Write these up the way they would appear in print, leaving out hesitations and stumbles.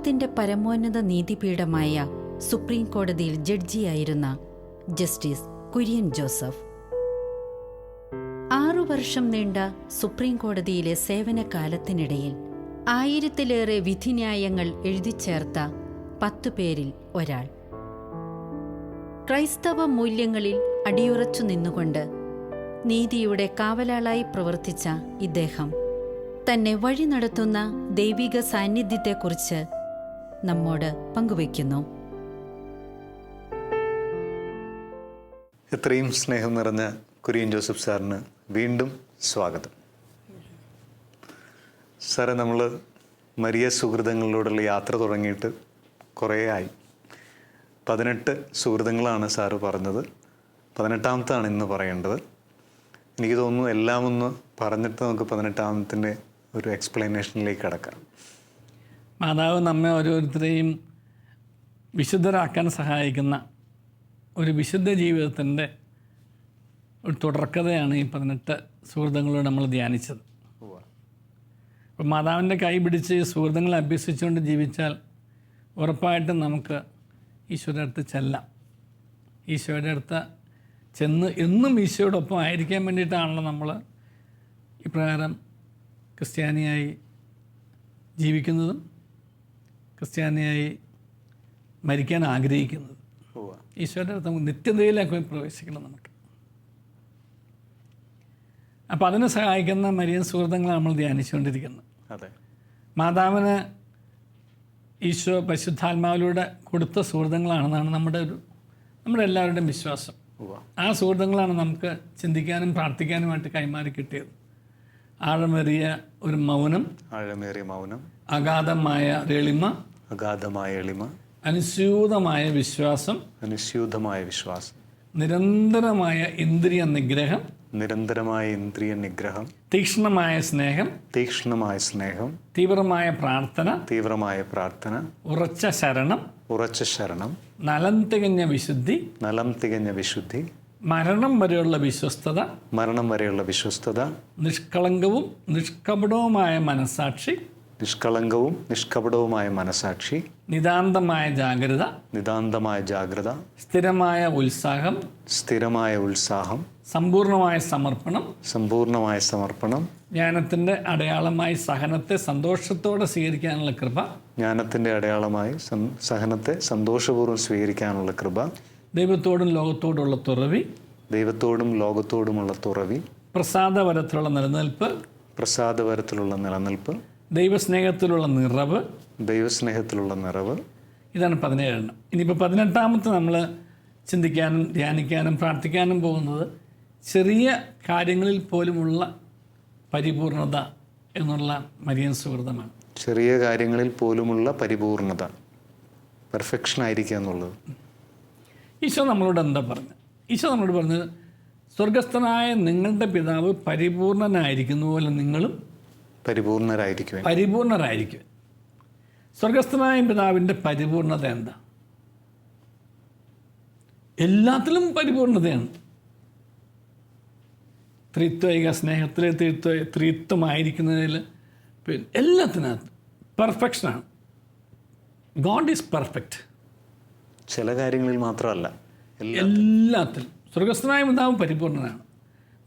ലോകത്തിന്റെ പരമോന്നത നീതിപീഠമായ സുപ്രീം കോടതിയിൽ ജഡ്ജിയായിരുന്ന ജസ്റ്റിസ് കുര്യൻ ജോസഫ്. 6 വർഷം നീണ്ട സുപ്രീം കോടതിയിലെ സേവനകാലത്തിനിടയിൽ 1000-ലേറെ വിധിന്യായങ്ങൾ എഴുതിച്ചേർത്ത 10 പേരിൽ ഒരാൾ. ക്രൈസ്തവ മൂല്യങ്ങളിൽ അടിയുറച്ചു നിന്നുകൊണ്ട് നീതിയുടെ കാവലാളായി പ്രവർത്തിച്ച ഇദ്ദേഹം തന്നെ വഴി നടത്തുന്ന ദൈവിക സാന്നിധ്യത്തെക്കുറിച്ച് നമ്മോട് പങ്കുവയ്ക്കുന്നു. എത്രയും സ്നേഹം നിറഞ്ഞ കുര്യൻ ജോസഫ് സാറിന് വീണ്ടും സ്വാഗതം. സാറെ, നമ്മൾ മരിയ സുഹൃതങ്ങളിലൂടെയുള്ള യാത്ര തുടങ്ങിയിട്ട് കുറേ ആയി. 18 സുഹൃതങ്ങളാണ് സാറ് പറഞ്ഞത്. 18ാമത്താണ് ഇന്ന് പറയേണ്ടത്. എനിക്ക് തോന്നുന്നു എല്ലാം ഒന്ന് പറഞ്ഞിട്ട് നമുക്ക് 18ാമത്തിൻ്റെ ഒരു എക്സ്പ്ലനേഷനിലേക്ക് കടക്കാം. മാതാവ് നമ്മെ ഓരോരുത്തരെയും വിശുദ്ധരാക്കാൻ സഹായിക്കുന്ന ഒരു വിശുദ്ധ ജീവിതത്തിൻ്റെ ഒരു തുടർക്കഥയാണ് ഈ 18 സുഹൃതങ്ങളോട് നമ്മൾ ധ്യാനിച്ചത്. അപ്പോൾ മാതാവിൻ്റെ കൈ പിടിച്ച് ഈ സുഹൃതങ്ങൾ അഭ്യസിച്ചുകൊണ്ട് ജീവിച്ചാൽ ഉറപ്പായിട്ടും നമുക്ക് ഈശോയുടെ അടുത്ത് ചെല്ലാം. ഈശോയുടെ അടുത്ത് ചെന്ന് എന്നും ഈശോയോടൊപ്പം ആയിരിക്കാൻ വേണ്ടിയിട്ടാണല്ലോ നമ്മൾ ഇപ്രകാരം ക്രിസ്ത്യാനിയായി ജീവിക്കുന്നതും ക്രിസ്ത്യാനിയായി മരിക്കാൻ ആഗ്രഹിക്കുന്നത്. ഈശോയുടെ അടുത്ത് നമുക്ക് നിത്യതയിലേക്ക് പ്രവേശിക്കണം നമുക്ക്. അപ്പോൾ അതിനെ സഹായിക്കുന്ന മരിയൻ സുഹൃത്തുക്കളാണ് നമ്മൾ ധ്യാനിച്ചുകൊണ്ടിരിക്കുന്നത്. അതെ, മാതാവിന് ഈശോ പരിശുദ്ധാത്മാവിലൂടെ കൊടുത്ത സുഹൃത്തുക്കളാണെന്നാണ് നമ്മുടെ എല്ലാവരുടെയും വിശ്വാസം. ആ സുഹൃത്തുക്കളാണ് നമുക്ക് ചിന്തിക്കാനും പ്രാർത്ഥിക്കാനുമായിട്ട് കൈമാറി കിട്ടിയത്. ആഴമേറിയ ഒരു മൗനം, അഗാധമായ എളിമ, അനുസ്യൂതമായ വിശ്വാസം, നിരന്തരമായ ഇന്ദ്രിയ നിഗ്രഹം, തീക്ഷ്ണമായ സ്നേഹം, തീവ്രമായ പ്രാർത്ഥന, ഉറച്ച ശരണം, നലം തികഞ്ഞ വിശുദ്ധി, മരണം വരെയുള്ള വിശ്വസ്തത, നിഷ്കളങ്കവും നിഷ്കപടവുമായ മനസാക്ഷി, നിതാന്തമായ ജാഗ്രത, സ്ഥിരമായ ഉത്സാഹം, സമ്പൂർണമായ സമർപ്പണം, ജ്ഞാനത്തിന്റെ അടയാളമായി സഹനത്തെ സന്തോഷത്തോടെ സ്വീകരിക്കാനുള്ള കൃപ, ദൈവത്തോടും ലോകത്തോടുമുള്ള തുറവി, പ്രസാദപരത്തിലുള്ള നിലനിൽപ്പ്, ദൈവസ്നേഹത്തിലുള്ള നിറവ്. ഇതാണ് 17. ഇനിയിപ്പോൾ 18ാമത്തെ നമ്മൾ ചിന്തിക്കാനും ധ്യാനിക്കാനും പ്രാർത്ഥിക്കാനും പോകുന്നത് ചെറിയ കാര്യങ്ങളിൽ പോലുമുള്ള പരിപൂർണത എന്നുള്ള മരിയൻ സുഹൃതമാണ്. ചെറിയ കാര്യങ്ങളിൽ പോലുമുള്ള പരിപൂർണത, പെർഫെക്ഷൻ ആയിരിക്കുക എന്നുള്ളത്. ഈശോ നമ്മളോട് എന്താ പറഞ്ഞത്? ഈശോ നമ്മളോട് പറഞ്ഞത്, സ്വർഗസ്ഥനായ നിങ്ങളുടെ പിതാവ് പരിപൂർണനായിരിക്കുന്ന പോലെ നിങ്ങളും പരിപൂർണരായിരിക്കും. സ്വർഗസ്ഥനായ പിതാവിൻ്റെ പരിപൂർണത എന്താ? എല്ലാത്തിലും പരിപൂർണതയാണ്. ത്രിത്വൈക സ്നേഹത്തിൽ ത്രിത്വമായിരിക്കുന്നതിൽ എല്ലാത്തിനകത്ത് പെർഫെക്ഷനാണ്. God is perfect. ചില കാര്യങ്ങളിൽ മാത്രമല്ല, എല്ലാത്തിലും. സ്വർഗസ്ഥനായ പിതാവ് പരിപൂർണനാണ്.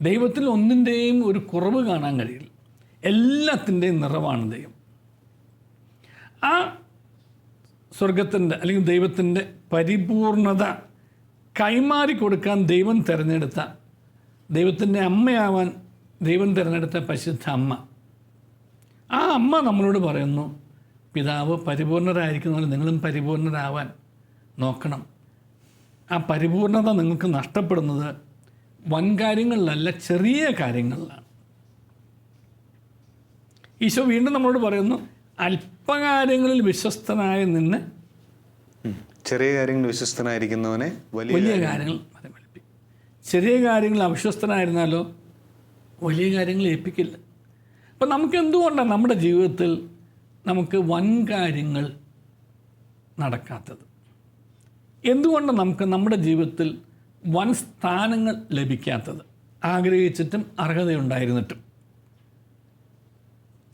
ദൈവത്തിൽ ഒന്നിൻ്റെയും ഒരു കുറവ് കാണാൻ കഴിയില്ല. എല്ലാത്തിൻ്റെയും നിറവാണ് ദൈവം. ആ സ്വർഗത്തിൻ്റെ അല്ലെങ്കിൽ ദൈവത്തിൻ്റെ പരിപൂർണത കൈമാറി കൊടുക്കാൻ ദൈവത്തിൻ്റെ അമ്മയാവാൻ ദൈവം തിരഞ്ഞെടുത്ത പരിശുദ്ധ അമ്മ. ആ അമ്മ നമ്മളോട് പറയുന്നു, പിതാവ് പരിപൂർണരായിരിക്കുന്ന പോലെ നിങ്ങളും പരിപൂർണരാവാൻ നോക്കണം. ആ പരിപൂർണത നിങ്ങൾക്ക് നഷ്ടപ്പെടുന്നത് വൻകാര്യങ്ങളിലല്ല, ചെറിയ കാര്യങ്ങളിലാണ്. ഈശോ വീണ്ടും നമ്മളോട് പറയുന്നു, അല്പകാര്യങ്ങളിൽ വിശ്വസ്തനായ നിന്നെ ചെറിയ കാര്യങ്ങളിൽ വിശ്വസ്തനായിരിക്കുന്നവനെ വലിയ കാര്യങ്ങൾ. ചെറിയ കാര്യങ്ങൾ അവിശ്വസ്തനായിരുന്നാലോ വലിയ കാര്യങ്ങൾ ഏൽപ്പിക്കില്ല. അപ്പം നമുക്ക് എന്തുകൊണ്ടാണ് നമ്മുടെ ജീവിതത്തിൽ നമുക്ക് വൻകാര്യങ്ങൾ നടക്കാത്തത്? എന്തുകൊണ്ടാണ് നമുക്ക് നമ്മുടെ ജീവിതത്തിൽ വൻ സ്ഥാനങ്ങൾ ലഭിക്കാത്തത്? ആഗ്രഹിച്ചിട്ടും അർഹതയുണ്ടായിരുന്നിട്ടും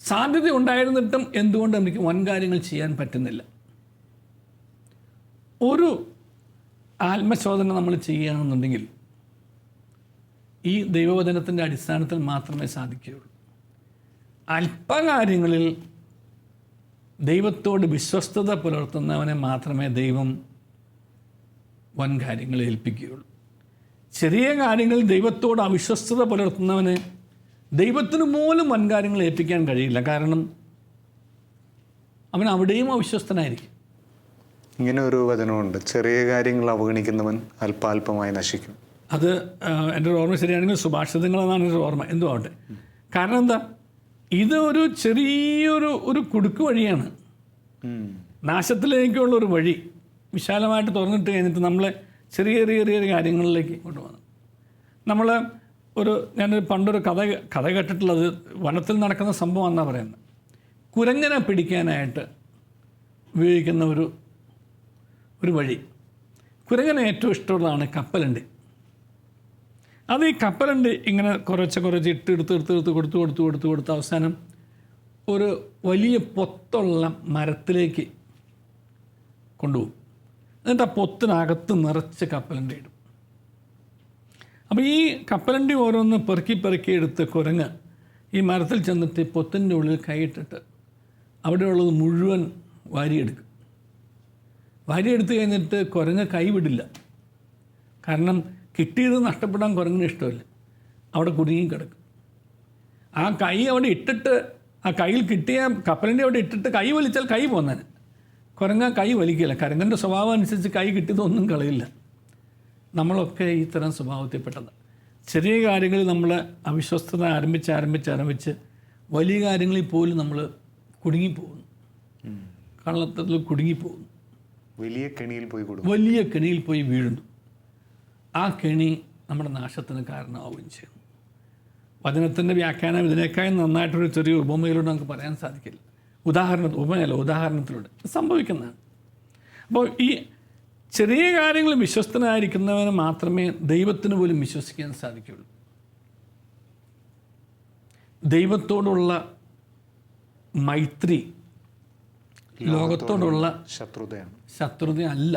സാധ്യത ഉണ്ടായിരുന്നിട്ടും എന്തുകൊണ്ട് നമുക്ക് വൻകാര്യങ്ങൾ ചെയ്യാൻ പറ്റുന്നില്ല? ഒരു ആത്മശോധന നമ്മൾ ചെയ്യുകയാണെന്നുണ്ടെങ്കിൽ ഈ ദൈവവചനത്തിൻ്റെ അടിസ്ഥാനത്തിൽ മാത്രമേ സാധിക്കുകയുള്ളൂ. അല്പകാര്യങ്ങളിൽ ദൈവത്തോട് വിശ്വസ്തത പുലർത്തുന്നവനെ മാത്രമേ ദൈവം വൻ കാര്യങ്ങൾ ഏൽപ്പിക്കുകയുള്ളൂ. ചെറിയ കാര്യങ്ങളിൽ ദൈവത്തോട് അവിശ്വസ്തത പുലർത്തുന്നവന് ദൈവത്തിന് പോലും വൻ കാര്യങ്ങൾ ഏൽപ്പിക്കാൻ കഴിയില്ല. കാരണം അവൻ അവിടെയും അവിശ്വസ്തനായിരിക്കും. ഇങ്ങനെ ഒരു വചനമുണ്ട്, ചെറിയ കാര്യങ്ങൾ അവഗണിക്കുന്നവൻ അല്പാൽപമായി നശിക്കും. അത് എൻ്റെ ഒരു ഓർമ്മ ശരിയാണെങ്കിൽ സുഭാഷിതങ്ങളെന്നാണ് എൻ്റെ ഓർമ്മ. എന്തോ ആവട്ടെ. കാരണം എന്താ, ഇത് ഒരു ചെറിയൊരു കുടുക്ക് വഴിയാണ്, നാശത്തിലേക്കുള്ള ഒരു വഴി വിശാലമായിട്ട് തുറന്നിട്ട് കഴിഞ്ഞിട്ട് നമ്മളെ ചെറിയ ചെറിയ ചെറിയ കാര്യങ്ങളിലേക്ക് കൊണ്ടുപോകുന്നു. നമ്മൾ ഞാനൊരു പണ്ടൊരു കഥ കേട്ടിട്ടുള്ളത് വനത്തിൽ നടക്കുന്ന സംഭവം എന്നാണ് പറയുന്നത്. കുരങ്ങനെ പിടിക്കാനായിട്ട് ഉപയോഗിക്കുന്ന ഒരു വഴി. കുരങ്ങനെ ഏറ്റവും ഇഷ്ടമുള്ളതാണ് കപ്പലണ്ടി. അത് ഈ കപ്പലണ്ടി ഇങ്ങനെ കുറച്ച് എടുത്ത് കൊടുത്ത് അവസാനം ഒരു വലിയ പൊത്തുള്ള മരത്തിലേക്ക് കൊണ്ടുപോകും. എന്നിട്ട് ആ പൊത്തിനകത്ത് നിറച്ച് കപ്പലണ്ടി ഇടും. അപ്പോൾ ഈ കപ്പലണ്ടി ഓരോന്ന് പെറുക്കി എടുത്ത് കുരങ്ങ് ഈ മരത്തിൽ ചെന്നിട്ട് പൊത്തിൻ്റെ ഉള്ളിൽ കൈയിട്ടിട്ട് അവിടെയുള്ളത് മുഴുവൻ വാരിയെടുക്കും. വാരിയെടുത്ത് കഴിഞ്ഞിട്ട് കുരങ്ങ് കൈ വിടില്ല. കാരണം കിട്ടിയത് നഷ്ടപ്പെടാൻ കുരങ്ങിന് ഇഷ്ടമില്ല. അവിടെ കുടുങ്ങി കിടക്കും. ആ കൈ അവിടെ ഇട്ടിട്ട്, ആ കയ്യിൽ കിട്ടിയ കപ്പലണ്ടി അവിടെ ഇട്ടിട്ട് കൈ വലിച്ചാൽ കൈ പോന്നേനെ. കുരങ്ങ കൈ വലിക്കില്ല. കുരങ്ങൻ്റെ സ്വഭാവം അനുസരിച്ച് കൈ കിട്ടിയതൊന്നും കളയില്ല. നമ്മളൊക്കെ ഈ തരം സ്വഭാവത്തിൽപ്പെട്ടത്. ചെറിയ കാര്യങ്ങളിൽ നമ്മൾ അവിശ്വസ്തത ആരംഭിച്ച് വലിയ കാര്യങ്ങളിൽ പോലും നമ്മൾ കുടുങ്ങിപ്പോകുന്നു. കള്ളത്തിൽ കുടുങ്ങിപ്പോകുന്നു. വലിയ കെണിയിൽ പോയി വീഴുന്നു. ആ കെണി നമ്മുടെ നാശത്തിന് കാരണമാവുകയും ചെയ്യുന്നു. വചനത്തിൻ്റെ വ്യാഖ്യാനം ഇതിനേക്കാൾ നന്നായിട്ടൊരു ചെറിയ ഉപമയിലൂടെ നമുക്ക് പറയാൻ സാധിക്കില്ല. ഉദാഹരണത്തിലൂടെ സംഭവിക്കുന്നതാണ്. അപ്പോൾ ഈ ചെറിയ കാര്യങ്ങൾ വിശ്വസ്തനായിരിക്കുന്നവന് മാത്രമേ ദൈവത്തിന് പോലും വിശ്വസിക്കാൻ സാധിക്കുകയുള്ളൂ. ദൈവത്തോടുള്ള മൈത്രി ലോകത്തോടുള്ള ശത്രുതയല്ല.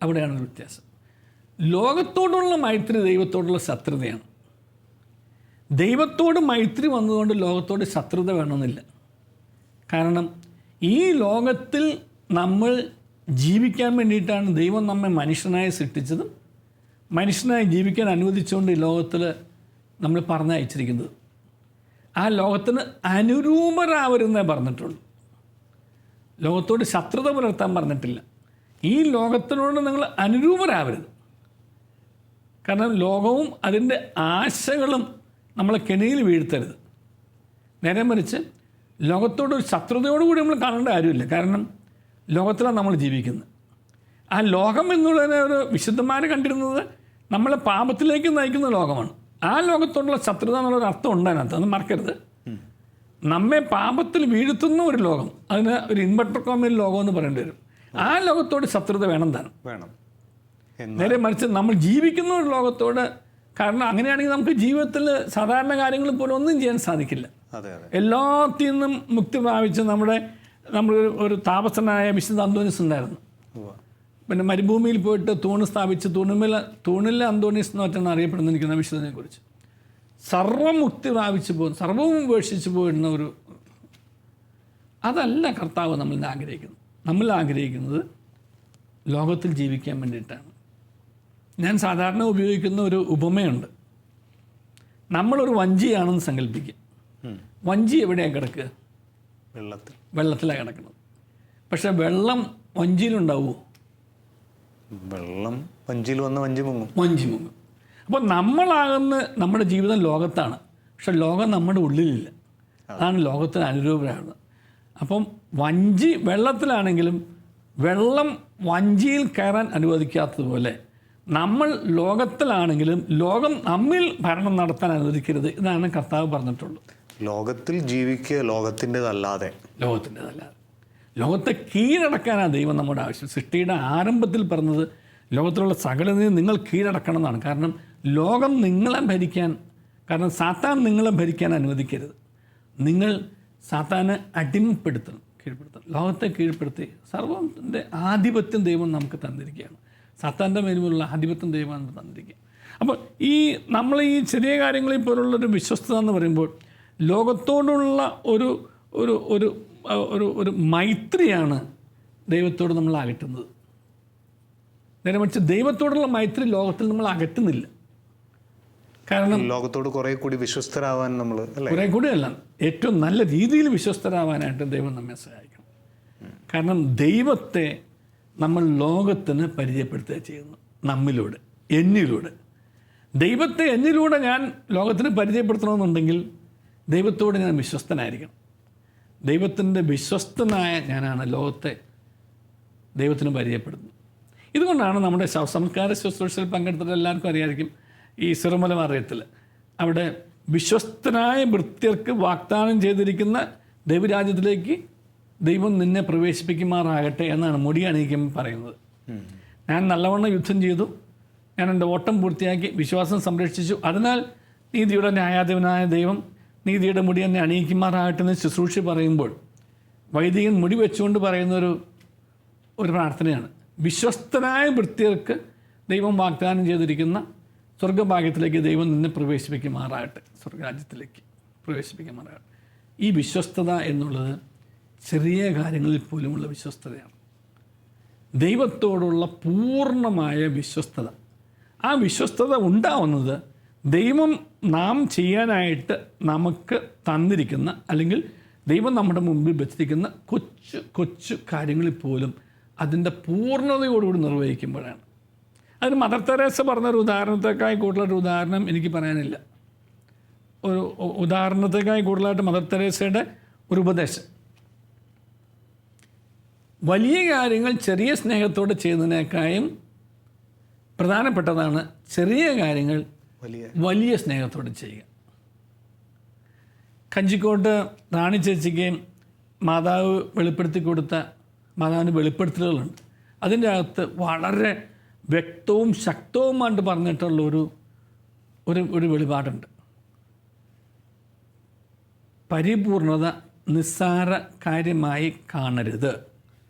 അവിടെയാണ് ഒരു വ്യത്യാസം. ലോകത്തോടുള്ള മൈത്രി ദൈവത്തോടുള്ള ശത്രുതയാണ്. ദൈവത്തോട് മൈത്രി വന്നതുകൊണ്ട് ലോകത്തോട് ശത്രുത വേണമെന്നില്ല. കാരണം ഈ ലോകത്തിൽ നമ്മൾ ജീവിക്കാൻ വേണ്ടിയിട്ടാണ് ദൈവം നമ്മെ മനുഷ്യനായി സൃഷ്ടിച്ചതും മനുഷ്യനായി ജീവിക്കാൻ അനുവദിച്ചുകൊണ്ട് ഈ ലോകത്തിൽ നമ്മൾ പറഞ്ഞയച്ചിരിക്കുന്നത്. ആ ലോകത്തിന് അനുരൂപരാവരുന്നേ പറഞ്ഞിട്ടുള്ളൂ. ലോകത്തോട് ശത്രുത പുലർത്താൻ പറഞ്ഞിട്ടില്ല. ഈ ലോകത്തിനോട് നിങ്ങൾ അനുരൂപരാവരുത്. കാരണം ലോകവും അതിൻ്റെ ആശകളും നമ്മളെ കെണിയിൽ വീഴ്ത്തരുത്. നേരെ മറിച്ച് ലോകത്തോടൊരു ശത്രുതയോടുകൂടി നമ്മൾ കാണേണ്ട കാര്യമില്ല. കാരണം ലോകത്തിലാണ് നമ്മൾ ജീവിക്കുന്നത്. ആ ലോകം എന്നുള്ളതിനെ ഒരു വിശുദ്ധന്മാർ കണ്ടിരുന്നത് നമ്മളെ പാപത്തിലേക്ക് നയിക്കുന്ന ലോകമാണ്. ആ ലോകത്തോടുള്ള ശത്രുത എന്നുള്ളൊരു അർത്ഥം ഉണ്ട് അതിനകത്ത്. അത് മറക്കരുത്. നമ്മെ പാപത്തിൽ വീഴ്ത്തുന്ന ഒരു ലോകം, അതിന് ഒരു ഇൻവെർട്ടർ കോമയിൽ ലോകം എന്ന് പറയേണ്ടി വരും. ആ ലോകത്തോട് ശത്രുത വേണം. നേരെ മറിച്ച് നമ്മൾ ജീവിക്കുന്ന ഒരു ലോകത്തോട്, കാരണം അങ്ങനെയാണെങ്കിൽ നമുക്ക് ജീവിതത്തിൽ സാധാരണ കാര്യങ്ങൾ പോലും ഒന്നും ചെയ്യാൻ സാധിക്കില്ല. എല്ലാത്തിൽ നിന്നും മുക്തി പ്രാപിച്ച് നമ്മൾ ഒരു താപസനായ വിശുദ്ധ അന്തോണീസ് ഉണ്ടായിരുന്നു. പിന്നെ മരുഭൂമിയിൽ പോയിട്ട് തൂണ് സ്ഥാപിച്ച് തൂണിലെ അന്തോണീസ് എന്ന് പറഞ്ഞാണ് അറിയപ്പെടുന്നിരിക്കുന്ന വിശുദ്ധനെ കുറിച്ച്. സർവ്വം മുക്തി പ്രാപിച്ചു പോകുന്നു, സർവ്വവും ഉപേക്ഷിച്ച് പോയിരുന്ന ഒരു, അതല്ല കർത്താവ് നമ്മളിൽ ആഗ്രഹിക്കുന്നത്. നമ്മൾ ആഗ്രഹിക്കുന്നത് ലോകത്തിൽ ജീവിക്കാൻ വേണ്ടിയിട്ടാണ്. ഞാൻ സാധാരണ ഉപയോഗിക്കുന്ന ഒരു ഉപമയുണ്ട്. നമ്മളൊരു വഞ്ചിയാണെന്ന് സങ്കല്പിക്കുക. വഞ്ചി എവിടെയാണ് കിടക്കുക? വെള്ളത്തിലാണ് കിടക്കുന്നത്. പക്ഷെ വെള്ളം വഞ്ചിയിലുണ്ടാവുമോ? വെള്ളം വഞ്ചിയിൽ വന്ന് വഞ്ചി മുങ്ങും. അപ്പോൾ നമ്മളാകുന്ന നമ്മുടെ ജീവിതം ലോകത്താണ്, പക്ഷെ ലോകം നമ്മുടെ ഉള്ളിലില്ല. അതാണ് ലോകത്തിന് അനുരൂപരാകുന്നത്. അപ്പം വഞ്ചി വെള്ളത്തിലാണെങ്കിലും വെള്ളം വഞ്ചിയിൽ കയറാൻ അനുവദിക്കാത്തതുപോലെ നമ്മൾ ലോകത്തിലാണെങ്കിലും ലോകം നമ്മിൽ ഭരണം നടത്താൻ അനുവദിക്കരുത്. ഇതാണ് കർത്താവ് പറഞ്ഞിട്ടുള്ളത്. ലോകത്തിൽ ജീവിക്കുക ലോകത്തിൻ്റെതല്ലാതെ. ലോകത്തെ കീഴടക്കാനാണ് ദൈവം നമ്മുടെ ആവശ്യം. സൃഷ്ടിയുടെ ആരംഭത്തിൽ പറഞ്ഞത് ലോകത്തിലുള്ള സകലതയും നിങ്ങൾ കീഴടക്കണം എന്നാണ്. കാരണം ലോകം നിങ്ങളെ ഭരിക്കാൻ, കാരണം സാത്താൻ നിങ്ങളെ ഭരിക്കാൻ അനുവദിക്കരുത്. നിങ്ങൾ സാത്താനെ അടിമപ്പെടുത്തണം. കീഴ്പ്പെടുത്തണം. ലോകത്തെ കീഴ്പ്പെടുത്തി സർവത്തിൻ്റെ ആധിപത്യം ദൈവം നമുക്ക് തന്നിരിക്കുകയാണ്. സാത്താൻ്റെ മേലുള്ള ആധിപത്യം ദൈവം നമുക്ക് തന്നിരിക്കുക. അപ്പോൾ ഈ നമ്മൾ ഈ ചെറിയ കാര്യങ്ങളിൽ പോലുള്ളൊരു വിശ്വസ്തത എന്ന് പറയുമ്പോൾ ലോകത്തോടുള്ള ഒരു ഒരു ഒരു ഒരു ഒരു മൈത്രിയാണ് ദൈവത്തോട് നമ്മൾ അകറ്റുന്നത്. നേരെ മറിച്ച് ദൈവത്തോടുള്ള മൈത്രി ലോകത്തിൽ നമ്മൾ അകറ്റുന്നില്ല. കാരണം ലോകത്തോട് കുറെ കൂടി വിശ്വസ്തരാവാൻ നമ്മൾ കുറെ കൂടി അല്ല, ഏറ്റവും നല്ല രീതിയിൽ വിശ്വസ്തരാവാനായിട്ട് ദൈവം നമ്മെ സഹായിക്കണം. കാരണം ദൈവത്തെ നമ്മൾ ലോകത്തിന് പരിചയപ്പെടുത്തുക ചെയ്യുന്നു നമ്മിലൂടെ, എന്നിലൂടെ. ദൈവത്തെ എന്നിലൂടെ ഞാൻ ലോകത്തിന് പരിചയപ്പെടുത്തണമെന്നുണ്ടെങ്കിൽ ദൈവത്തോട് ഞാൻ വിശ്വസ്തനായിരിക്കണം. ദൈവത്തിൻ്റെ വിശ്വസ്തനായ ഞാനാണ് ലോകത്തെ ദൈവത്തിന് പരിചയപ്പെടുന്നത്. ഇതുകൊണ്ടാണ് നമ്മുടെ സംസ്കാര ശുശ്രൂഷയിൽ പങ്കെടുത്തിട്ട് എല്ലാവർക്കും അറിയാമായിരിക്കും, ഈ സിറുമല മറിയത്തിൽ അവിടെ വിശ്വസ്തനായ ഭൃത്യർക്ക് വാഗ്ദാനം ചെയ്തിരിക്കുന്ന ദൈവരാജ്യത്തിലേക്ക് ദൈവം നിന്നെ പ്രവേശിപ്പിക്കുമാറാകട്ടെ എന്നാണ് മുടി അണിയിക്കുമ്പോൾ പറയുന്നത്. ഞാൻ നല്ലവണ്ണം യുദ്ധം ചെയ്തു, ഞാൻ എൻ്റെ ഓട്ടം പൂർത്തിയാക്കി, വിശ്വാസം സംരക്ഷിച്ചു, അതിനാൽ നീതിയുടെ ന്യായാധിപനായ ദൈവം നീതിയുടെ മുടി എന്നെ അണിയിക്കുമാറാകട്ടെ എന്ന് ശുശ്രൂഷ പറയുമ്പോൾ വൈദികൻ മുടി വെച്ചുകൊണ്ട് പറയുന്നൊരു പ്രാർത്ഥനയാണ്. വിശ്വസ്തനായ ഭൃത്യർക്ക് ദൈവം വാഗ്ദാനം ചെയ്തിരിക്കുന്ന സ്വർഗഭാഗ്യത്തിലേക്ക് ദൈവം നിന്നെ പ്രവേശിപ്പിക്കുമാറാകട്ടെ, സ്വർഗരാജ്യത്തിലേക്ക് പ്രവേശിപ്പിക്കുമാറാകട്ടെ. ഈ വിശ്വസ്തത എന്നുള്ളത് ചെറിയ കാര്യങ്ങളിൽ പോലുമുള്ള വിശ്വസ്തതയാണ്. ദൈവത്തോടുള്ള പൂർണ്ണമായ വിശ്വസ്തത. ആ വിശ്വസ്തത ഉണ്ടാവുന്നത് ദൈവം നാം ചെയ്യാനായിട്ട് നമുക്ക് തന്നിരിക്കുന്ന, അല്ലെങ്കിൽ ദൈവം നമ്മുടെ മുമ്പിൽ വെച്ചിരിക്കുന്ന കൊച്ചു കൊച്ചു കാര്യങ്ങളിൽ പോലും അതിൻ്റെ പൂർണ്ണതയോടുകൂടി നിർവഹിക്കുമ്പോഴാണ്. അതിന് മദർ തെരേസ പറഞ്ഞൊരു ഉദാഹരണത്തെക്കായി കൂടുതലൊരു ഉദാഹരണം എനിക്ക് പറയാനില്ല. ഒരു ഉദാഹരണത്തെക്കായി കൂടുതലായിട്ട് മദർ തെരേസയുടെ ഒരു ഉപദേശം, വലിയ കാര്യങ്ങൾ ചെറിയ സ്നേഹത്തോടെ ചെയ്യുന്നതിനേക്കാളും പ്രധാനപ്പെട്ടതാണ് ചെറിയ കാര്യങ്ങൾ വലിയ സ്നേഹത്തോടെ ചെയ്യുക. കഞ്ചിക്കോട്ട് റാണി ചേച്ചിക്ക് മാതാവ് വെളിപ്പെടുത്തി കൊടുത്ത മാതാവിൻ്റെ വെളിപ്പെടുത്തലുകളുണ്ട്. അതിൻ്റെ അകത്ത് വളരെ വ്യക്തവും ശക്തവുമായിട്ട് പറഞ്ഞിട്ടുള്ള ഒരു വെളിപാടുണ്ട്. പരിപൂർണത നിസ്സാര കാര്യമായി കാണരുത്.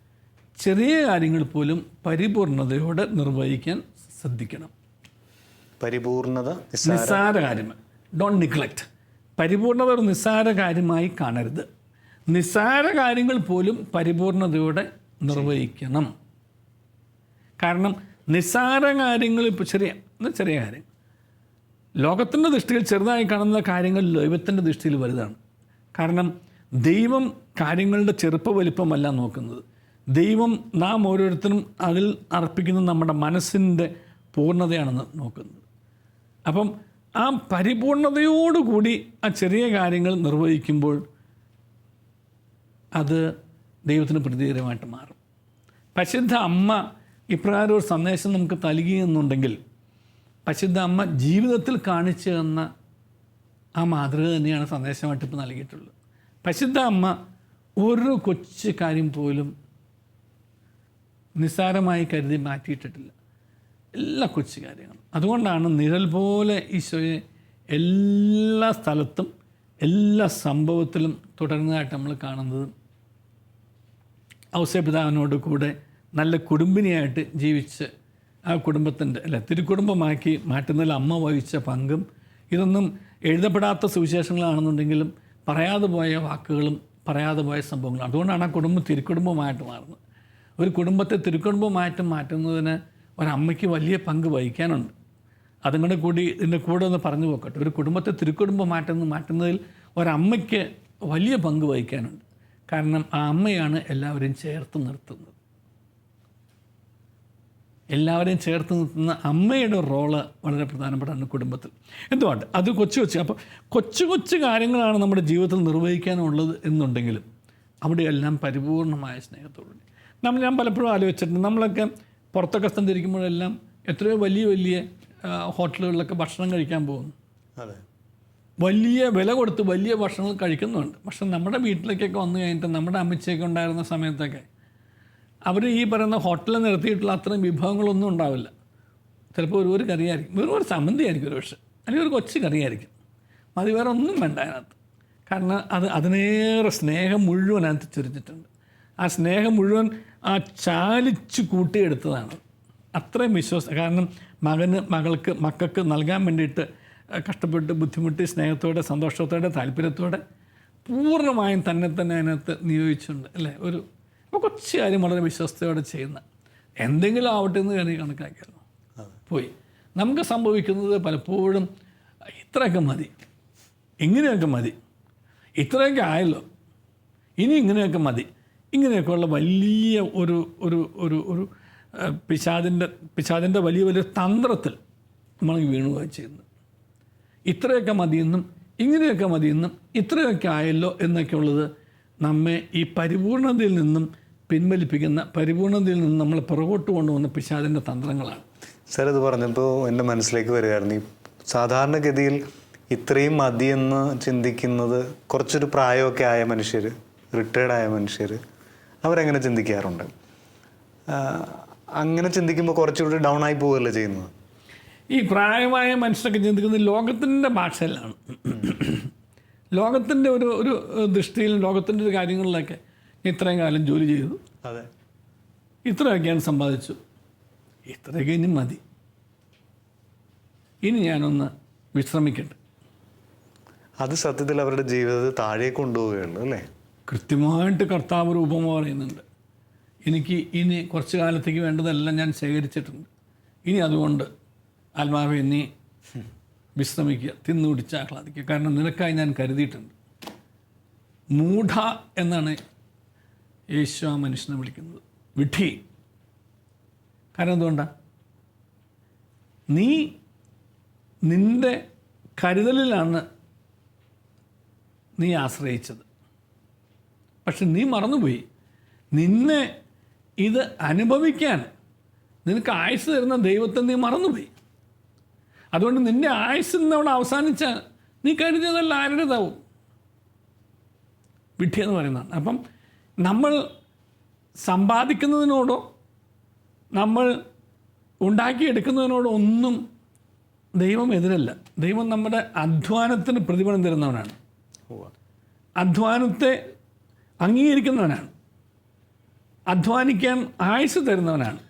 ചെറിയ കാര്യങ്ങൾ പോലും പരിപൂർണതയോടെ നിർവഹിക്കാൻ ശ്രദ്ധിക്കണം. പരിപൂർണത നിസ്സാര കാര്യങ്ങൾ, ഡോണ്ട് നിഗ്ലക്റ്റ്. പരിപൂർണത ഒരു നിസ്സാര കാര്യമായി കാണരുത്. നിസ്സാര കാര്യങ്ങൾ പോലും പരിപൂർണതയോടെ നിർവഹിക്കണം. കാരണം നിസ്സാര കാര്യങ്ങൾ ഇപ്പോൾ ചെറിയ കാര്യം ലോകത്തിൻ്റെ ദൃഷ്ടിയിൽ ചെറുതായി കാണുന്ന കാര്യങ്ങൾ ദൈവത്തിൻ്റെ ദൃഷ്ടിയിൽ വലുതാണ്. കാരണം ദൈവം കാര്യങ്ങളുടെ ചെറുപ്പ വലിപ്പമല്ല നോക്കുന്നത്. ദൈവം നാം ഓരോരുത്തരും അതിൽ അർപ്പിക്കുന്ന നമ്മുടെ മനസ്സിൻ്റെ പൂർണ്ണതയാണെന്ന് നോക്കുന്നത്. അപ്പം ആ പരിപൂർണതയോടുകൂടി ആ ചെറിയ കാര്യങ്ങൾ നിർവഹിക്കുമ്പോൾ അത് ദൈവത്തിന് പ്രീതികരമായിട്ട് മാറും. പരിശുദ്ധ അമ്മ ഇപ്രകാരം ഒരു സന്ദേശം നമുക്ക് നൽകിയെന്നുണ്ടെങ്കിൽ പരിശുദ്ധ അമ്മ ജീവിതത്തിൽ കാണിച്ചു തന്ന ആ മാതൃക തന്നെയാണ് സന്ദേശമായിട്ട് ഇപ്പോൾ നൽകിയിട്ടുള്ളത്. പരിശുദ്ധ അമ്മ ഒരു കൊച്ചു കാര്യം പോലും നിസ്സാരമായി കരുതി മാറ്റിയിട്ടിട്ടില്ല. എല്ലാ കൊച്ചു കാര്യങ്ങളും. അതുകൊണ്ടാണ് നിഴൽ പോലെ ഈശോയെ എല്ലാ സ്ഥലത്തും എല്ലാ സംഭവത്തിലും തുടരുന്നതായിട്ട് നമ്മൾ കാണുന്നത്. ഔസേപിതാവിനോട് കൂടെ നല്ല കുടുംബിനിയായിട്ട് ജീവിച്ച് ആ കുടുംബത്തിൻ്റെ തിരുക്കുടുംബമാക്കി മാറ്റുന്നതിൽ അമ്മ വഹിച്ച പങ്കും, ഇതൊന്നും എഴുതപ്പെടാത്ത സുവിശേഷങ്ങളാണെന്നുണ്ടെങ്കിലും പറയാതെ പോയ വാക്കുകളും പറയാതെ പോയ സംഭവങ്ങളും. അതുകൊണ്ടാണ് ആ കുടുംബം തിരുക്കുടുംബമായിട്ട് മാറുന്നത്. ഒരു കുടുംബത്തെ തിരുക്കുടുംബമായിട്ട് മാറ്റുന്നതിന് ഒരമ്മയ്ക്ക് വലിയ പങ്ക് വഹിക്കാനുണ്ട്. അതും കൂടി ഇതിൻ്റെ കൂടെ ഒന്ന് പറഞ്ഞു പോക്കട്ടെ. ഒരു കുടുംബത്തെ തിരുക്കുടുംബം മാറ്റുന്നതിൽ ഒരമ്മയ്ക്ക് വലിയ പങ്ക് വഹിക്കാനുണ്ട്. കാരണം ആ അമ്മയാണ് എല്ലാവരെയും ചേർത്ത് നിർത്തുന്നത്. എല്ലാവരെയും ചേർത്ത് നിർത്തുന്ന അമ്മയുടെ റോള് വളരെ പ്രധാനപ്പെട്ടാണ് കുടുംബത്തിൽ. എന്തുകൊണ്ട് അത് അപ്പോൾ കൊച്ചു കൊച്ചു കാര്യങ്ങളാണ് നമ്മുടെ ജീവിതത്തിൽ നിർവഹിക്കാനുള്ളത് എന്നുണ്ടെങ്കിലും അവിടെയെല്ലാം പരിപൂർണമായ സ്നേഹത്തോടെ ഞാൻ പലപ്പോഴും ആലോചിച്ചിട്ടുണ്ട്. നമ്മളൊക്കെ പുറത്തൊക്കെ സഞ്ചരിക്കുമ്പോഴെല്ലാം എത്രയോ വലിയ വലിയ ഹോട്ടലുകളിലൊക്കെ ഭക്ഷണം കഴിക്കാൻ പോകുന്നു. വലിയ വില കൊടുത്ത് വലിയ ഭക്ഷണങ്ങൾ കഴിക്കുന്നുണ്ട്. പക്ഷെ നമ്മുടെ വീട്ടിലേക്കൊക്കെ വന്നു കഴിഞ്ഞിട്ട് നമ്മുടെ അമ്മച്ചിയൊക്കെ ഉണ്ടായിരുന്ന സമയത്തൊക്കെ അവർ ഈ പറയുന്ന ഹോട്ടലിൽ നിർത്തിയിട്ടുള്ള അത്രയും വിഭവങ്ങളൊന്നും ഉണ്ടാവില്ല. ചിലപ്പോൾ ഒരു കറിയായിരിക്കും, വെറും ഒരു ചമ്മന്തി ആയിരിക്കും ഒരു പക്ഷേ, അല്ലെങ്കിൽ ഒരു കൊച്ചു കറിയായിരിക്കും. മതി, വേറെ ഒന്നും വേണ്ട അതിനകത്ത്. കാരണം അതിനേറെ സ്നേഹം മുഴുവൻ അതിനകത്ത് ചൊരിഞ്ഞിട്ടുണ്ട്. ആ സ്നേഹം മുഴുവൻ ആ ചാലിച്ച് കൂട്ടിയെടുത്തതാണ്. അത്രയും വിശ്വാസം. കാരണം മക്കൾക്ക് നൽകാൻ വേണ്ടിയിട്ട് കഷ്ടപ്പെട്ട് ബുദ്ധിമുട്ടി സ്നേഹത്തോടെ സന്തോഷത്തോടെ താല്പര്യത്തോടെ പൂർണ്ണമായും തന്നെ അതിനകത്ത് നിയോഗിച്ചിട്ടുണ്ട് അല്ലേ. അപ്പോൾ കൊച്ചു കാര്യം വളരെ വിശ്വസ്തയോടെ ചെയ്യുന്ന എന്തെങ്കിലും ആവട്ടെ എന്ന് കണക്കാക്കിയാലോ പോയി. നമുക്ക് സംഭവിക്കുന്നത് പലപ്പോഴും ഇത്രയൊക്കെ മതി, ഇങ്ങനെയൊക്കെ മതി, ഇത്രയൊക്കെ ആയല്ലോ, ഇനി ഇങ്ങനെയൊക്കെ മതി, ഇങ്ങനെയൊക്കെയുള്ള വലിയ ഒരു ഒരു ഒരു ഒരു പിശാചിൻ്റെ വലിയ വലിയ തന്ത്രത്തിൽ നമ്മൾ വീണുകയാണ് ചെയ്യുന്നത്. ഇത്രയൊക്കെ മതിയെന്നും ഇങ്ങനെയൊക്കെ മതിയെന്നും ഇത്രയൊക്കെ ആയല്ലോ എന്നൊക്കെയുള്ളത് നമ്മെ ഈ പരിപൂർണതയിൽ നിന്നും പിൻവലിപ്പിക്കുന്ന, പരിപൂർണതയിൽ നിന്നും നമ്മൾ പുറകോട്ട് കൊണ്ടുവന്ന പിശാചിൻ്റെ തന്ത്രങ്ങളാണ്. സാർ ഇത് പറഞ്ഞപ്പോൾ എൻ്റെ മനസ്സിലേക്ക് വരികയായിരുന്നു, ഈ സാധാരണഗതിയിൽ ഇത്രയും മതിയെന്ന് ചിന്തിക്കുന്നത് കുറച്ചൊരു പ്രായമൊക്കെ ആയ മനുഷ്യർ, റിട്ടയർഡായ മനുഷ്യർ, അവരെങ്ങനെ ചിന്തിക്കാറുണ്ട്. അങ്ങനെ ചിന്തിക്കുമ്പോൾ കുറച്ചുകൂടി ഡൗൺ ആയി പോവുകയല്ലേ ചെയ്യുന്നത്. ഈ പ്രായമായ മനുഷ്യരൊക്കെ ചിന്തിക്കുന്നത് ലോകത്തിൻ്റെ ഭാഷയിലാണ്. ലോകത്തിൻ്റെ ഒരു ദൃഷ്ടിയിലും ലോകത്തിൻ്റെ ഒരു കാര്യങ്ങളിലൊക്കെ ഇത്രയും കാലം ജോലി ചെയ്തു, അതെ, ഇത്രയൊക്കെയാണ് സമ്പാദിച്ചു, ഇത്രയൊക്കെ ഇനി മതി, ഇനി ഞാനൊന്ന് വിശ്രമിക്കട്ടെ. അത് സത്യത്തിൽ അവരുടെ ജീവിതത്തെ താഴെ കൊണ്ടുപോവുകയുള്ളൂ അല്ലേ. കൃത്യമായിട്ട് കർത്താവ് ഒരു ഉപമ പറയുന്നുണ്ട്. എനിക്ക് ഇനി കുറച്ച് കാലത്തേക്ക് വേണ്ടതെല്ലാം ഞാൻ ശേഖരിച്ചിട്ടുണ്ട്, ഇനി അതുകൊണ്ട് ആത്മാവെ നീ വിശ്രമിക്കുക, തിന്നു കുടിച്ച് ആഹ്ലാദിക്കുക, കാരണം നിനക്കായി ഞാൻ കരുതിയിട്ടുണ്ട്. മൂഢ എന്നാണ് യേശു ആ മനുഷ്യനെ വിളിക്കുന്നത്, വിഡ്ഢി. കാരണം എന്തുകൊണ്ടാണ്? നീ നിൻ്റെ കരുതലിലാണ് നീ ആശ്രയിച്ചത്, പക്ഷെ നീ മറന്നുപോയി നിന്നെ ഇത് അനുഭവിക്കാൻ നിനക്ക് ആയുസ് തരുന്ന ദൈവത്തെ നീ മറന്നുപോയി. അതുകൊണ്ട് നിൻ്റെ ആയുസ് ഇന്നവിടെ അവസാനിച്ചാൽ നീ കരുതിയതല്ല ആരുടേതാവും. വിഡ്ഢിയെന്ന് പറയുന്നതാണ്. അപ്പം നമ്മൾ സമ്പാദിക്കുന്നതിനോടോ നമ്മൾ ഉണ്ടാക്കിയെടുക്കുന്നതിനോടോ ഒന്നും ദൈവം എതിരല്ല. ദൈവം നമ്മുടെ അധ്വാനത്തിന് പ്രതിഫലം തരുന്നവനാണ്, അധ്വാനത്തെ അംഗീകരിക്കുന്നവനാണ്, അധ്വാനിക്കാൻ ആയുസ് തരുന്നവനാണ്,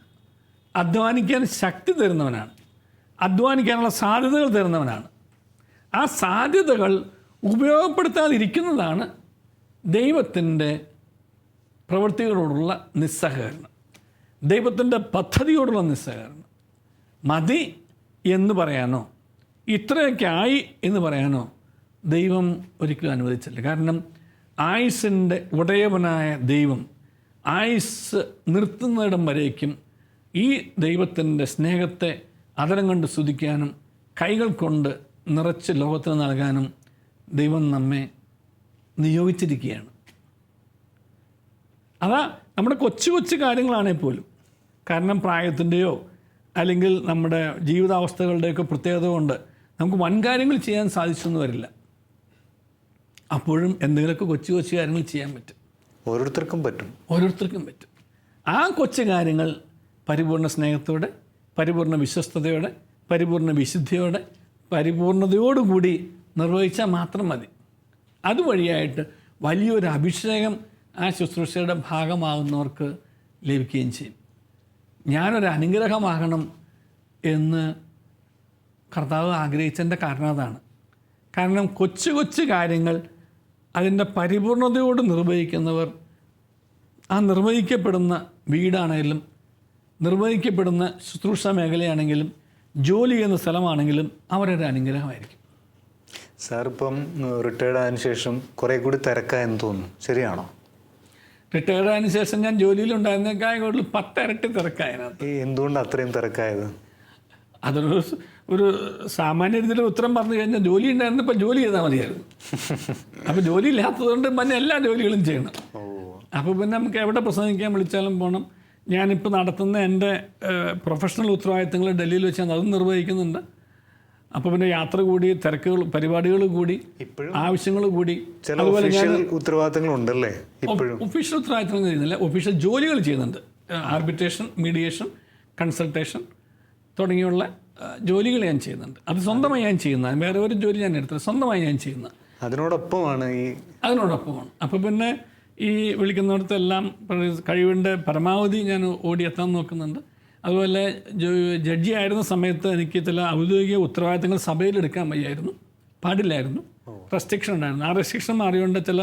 അധ്വാനിക്കാൻ ശക്തി തരുന്നവനാണ്, അധ്വാനിക്കാനുള്ള സാധ്യതകൾ തരുന്നവനാണ്. ആ സാധ്യതകൾ ഉപയോഗപ്പെടുത്താതിരിക്കുന്നതാണ് ദൈവത്തിൻ്റെ പ്രവൃത്തികളോടുള്ള നിസ്സഹകരണം, ദൈവത്തിൻ്റെ പദ്ധതിയോടുള്ള നിസ്സഹകരണം. മതി എന്ന് പറയാനോ ഇത്രയൊക്കെ ആയി എന്ന് പറയാനോ ദൈവം ഒരിക്കലും അനുവദിച്ചില്ല. കാരണം ആയുസ്സിൻ്റെ ഉടയവനായ ദൈവം ആയുസ് നിർത്തുന്നിടം വരേക്കും ഈ ദൈവത്തിൻ്റെ സ്നേഹത്തെ അതരം കൊണ്ട് സ്തുതിക്കാനും കൈകൾ കൊണ്ട് നിറച്ച് ലോകത്തിന് നൽകാനും ദൈവം നമ്മെ നിയോഗിച്ചിരിക്കുകയാണ്. അതാ നമ്മുടെ കൊച്ചു കൊച്ചു കാര്യങ്ങളാണെങ്കിൽ പോലും, കാരണം പ്രായത്തിൻ്റെയോ അല്ലെങ്കിൽ നമ്മുടെ ജീവിതാവസ്ഥകളുടെയൊക്കെ പ്രത്യേകത കൊണ്ട് നമുക്ക് വൻകാര്യങ്ങൾ ചെയ്യാൻ സാധിച്ചെന്ന് വരില്ല. അപ്പോഴും എന്തെങ്കിലുമൊക്കെ കൊച്ചു കൊച്ചു കാര്യങ്ങൾ ചെയ്യാൻ പറ്റും. ഓരോരുത്തർക്കും പറ്റും. ആ കൊച്ചു കാര്യങ്ങൾ പരിപൂർണ സ്നേഹത്തോടെ, പരിപൂർണ വിശ്വസ്തയോടെ, പരിപൂർണ വിശുദ്ധിയോടെ, പരിപൂർണതയോടുകൂടി നിർവഹിച്ചാൽ മാത്രം മതി. അതുവഴിയായിട്ട് വലിയൊരു അഭിഷേകം ആ ശുശ്രൂഷയുടെ ഭാഗമാകുന്നവർക്ക് ലഭിക്കുകയും ചെയ്യും. ഞാനൊരു അനുഗ്രഹമാകണം എന്ന് കർത്താവ് ആഗ്രഹിച്ചതിൻ്റെ കാരണം അതാണ്. കാരണം കൊച്ചു കൊച്ചു കാര്യങ്ങൾ അതിൻ്റെ പരിപൂർണതയോട് നിർവഹിക്കുന്നവർ, ആ നിർവഹിക്കപ്പെടുന്ന വീടാണെങ്കിലും നിർവഹിക്കപ്പെടുന്ന ശുശ്രൂഷ മേഖലയാണെങ്കിലും ജോലി ചെയ്യുന്ന സ്ഥലമാണെങ്കിലും അവരൊരു അനുഗ്രഹമായിരിക്കും. സാർ ഇപ്പം റിട്ടയർഡ് ആയതിനു ശേഷം കുറേ കൂടി തിരക്കായെന്ന് തോന്നുന്നു, ശരിയാണോ? റിട്ടയർഡ് ആയതിനു ശേഷം ഞാൻ ജോലിയിലുണ്ടായിരുന്നേക്കാൾ കൂടുതൽ 10 ഇരട്ടി തിരക്കായതിനകത്ത്. എന്തുകൊണ്ടാണ് അത്രയും തിരക്കായത്? ഒരു സാമാന്യ രീതിയിൽ ഉത്തരം പറഞ്ഞു കഴിഞ്ഞാൽ ജോലി ഉണ്ടായിരുന്നപ്പോൾ ജോലി ചെയ്താൽ മതിയായിരുന്നു. അപ്പോൾ ജോലി ഇല്ലാത്തതുകൊണ്ട് പിന്നെ എല്ലാ ജോലികളും ചെയ്യണം. അപ്പോൾ പിന്നെ നമുക്ക് എവിടെ പ്രസംഗിക്കാൻ വിളിച്ചാലും പോകണം. ഞാനിപ്പോൾ നടത്തുന്ന എൻ്റെ പ്രൊഫഷണൽ ഉത്തരവാദിത്തങ്ങൾ ഡൽഹിയിൽ വെച്ചാൽ അതും നിർവഹിക്കുന്നുണ്ട്. അപ്പോൾ പിന്നെ യാത്ര കൂടി, തിരക്കുകൾ, പരിപാടികൾ കൂടി, ആവശ്യങ്ങൾ കൂടി, അതുപോലെ ഞാൻ ഉത്തരവാദിത്തങ്ങളുണ്ടല്ലേ? ഒഫീഷ്യൽ ഉത്തരവാദിത്തങ്ങൾ ചെയ്യുന്നില്ല, ഒഫീഷ്യൽ ജോലികൾ ചെയ്യുന്നുണ്ട്. ആർബിട്രേഷൻ, മീഡിയേഷൻ, കൺസൾട്ടേഷൻ തുടങ്ങിയുള്ള ജോലികൾ ഞാൻ ചെയ്യുന്നുണ്ട്. അത് സ്വന്തമായി ഞാൻ ചെയ്യുന്നതാണ്, വേറെ ഒരു ജോലി ഞാൻ എടുത്തത് സ്വന്തമായി ഞാൻ ചെയ്യുന്നത്. അതിനോടൊപ്പമാണ്. അപ്പോൾ പിന്നെ ഈ വിളിക്കുന്നിടത്തെല്ലാം കഴിവിൻ്റെ പരമാവധി ഞാൻ ഓടിയെത്താൻ നോക്കുന്നുണ്ട്. അതുപോലെ ജഡ്ജി ആയിരുന്ന സമയത്ത് എനിക്ക് ചില ഔദ്യോഗിക ഉത്തരവാദിത്തങ്ങൾ സഭയിൽ എടുക്കാൻ വയ്യായിരുന്നു, പാടില്ലായിരുന്നു, റെസ്ട്രിക്ഷൻ ഉണ്ടായിരുന്നു. ആ റെസ്ട്രിക്ഷൻ മാറിയോണ്ട് ചില